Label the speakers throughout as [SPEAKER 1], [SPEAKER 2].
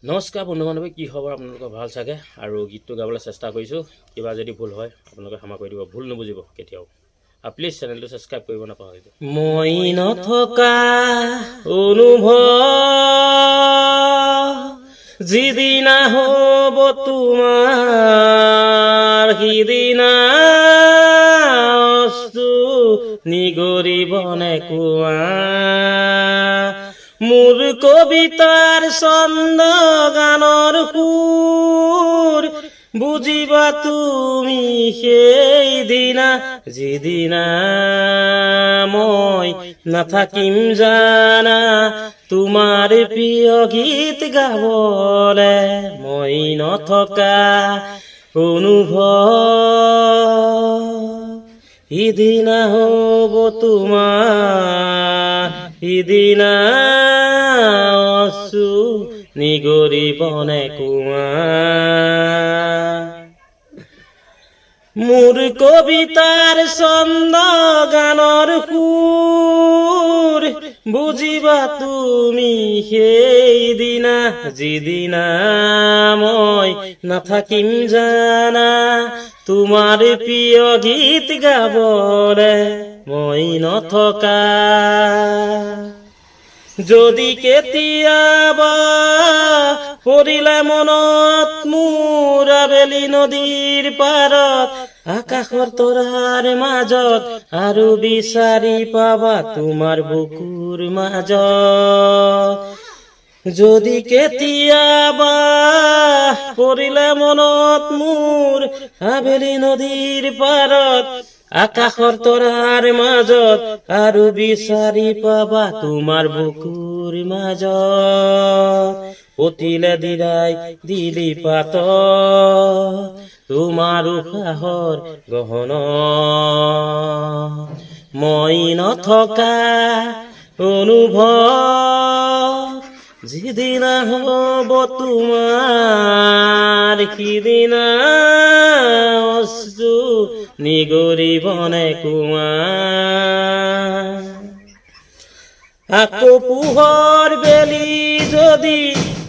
[SPEAKER 1] নমস্কাৰ বন্ধু বান্ধৱী, কি খবৰ? আপোনালোকৰ ভাল চাগে? আৰু গীতটো গাবলৈ চেষ্টা কৰিছোঁ। কিবা যদি ভুল হয় আপোনালোকে ক্ষমা কৰি দিব, ভুল নুবুজিব কেতিয়াও। আৰু প্লিজ চেনেলটো ছাবস্ক্ৰাইব কৰিব নাপাহৰিব। মই নথকা অনুভৱ যিদিনা হ'ব তোমাৰ, সিদিনা নিগৰিব নেকুৱা। মোৰ কবিতাৰ ছন্দ গানৰ সুৰ বুজিবা তুমি সেইদিনা, যিদিনা মই নাথাকিম জানা তোমাৰ প্ৰিয় গীত গাবলে। মই নথকা অনুভৱ সিদিনা হ'ব তোমাৰ, সিদিনা নিগৰিব নেকুৱা। মোৰ কবিতাৰ ছন্দ গানৰ সুৰ বুজিবা তুমি সেইদিনা, যিদিনা মই নাথাকিম জানা তোমাৰ প্ৰিয় গীত গাবলে। মই নথকা যদি কেতিয়াবা পৰিলে মনত মোৰ আবেলি নদীৰ পাৰত, আকাশৰ তৰাৰ মাজত আৰু বিচাৰি পাবা তোমাৰ বুকুৰ মাজত। যদি কেতিয়াবা পৰিলে মনত মোৰ আবেলি নদীৰ পাৰত, আকাশৰ তৰাৰ মাজত আৰু বিচাৰি পাবা তোমাৰ বুকুৰ মাজত। পতিলে দিৰাই দিলি পাত তোমাৰ উশাহৰ গহন, মই নথকা অনুভৱ যিদিনা হ'ব তোমাৰ, সিদিনা নিগৰিব নেকুৱা। আকৌ পোহৰ বেলি যদি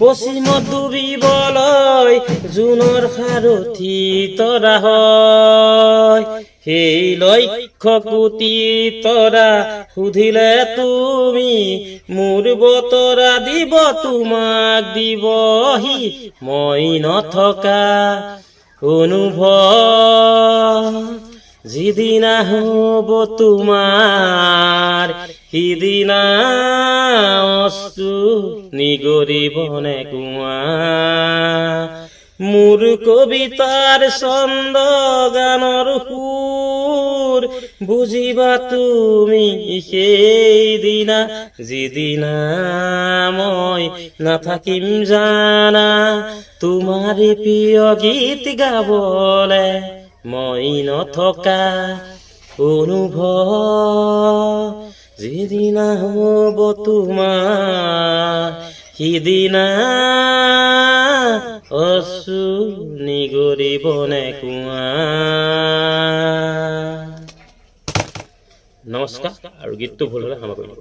[SPEAKER 1] পশ্চিমত ডুবিবলৈ জোনৰ সাৰথি তৰা হয়, সেই লক্ষ্য কোটি তৰা সুধিলে তুমি মোৰ বতৰা দিব তোমাক দিবহি। মই নথকা অনুভৱ যিদিনা হ'ব তোমাৰ, সিদিনা নিগৰিব নেকুৱা। মোৰ কবিতাৰ ছন্দ গানৰ সুৰ বুজিবা তুমি সেইদিনা, যিদিনা মই নাথাকিম জানা তোমাৰ প্ৰিয় গীত গাবলে। মই নথকা অনুভৱ যিদিনা হ'ব তোমাৰ, সিদিনা নিগৰিব নেকুৱা। নমস্কাৰ, আৰু গীতটো ভুল হ'লে ক্ষমা কৰিব।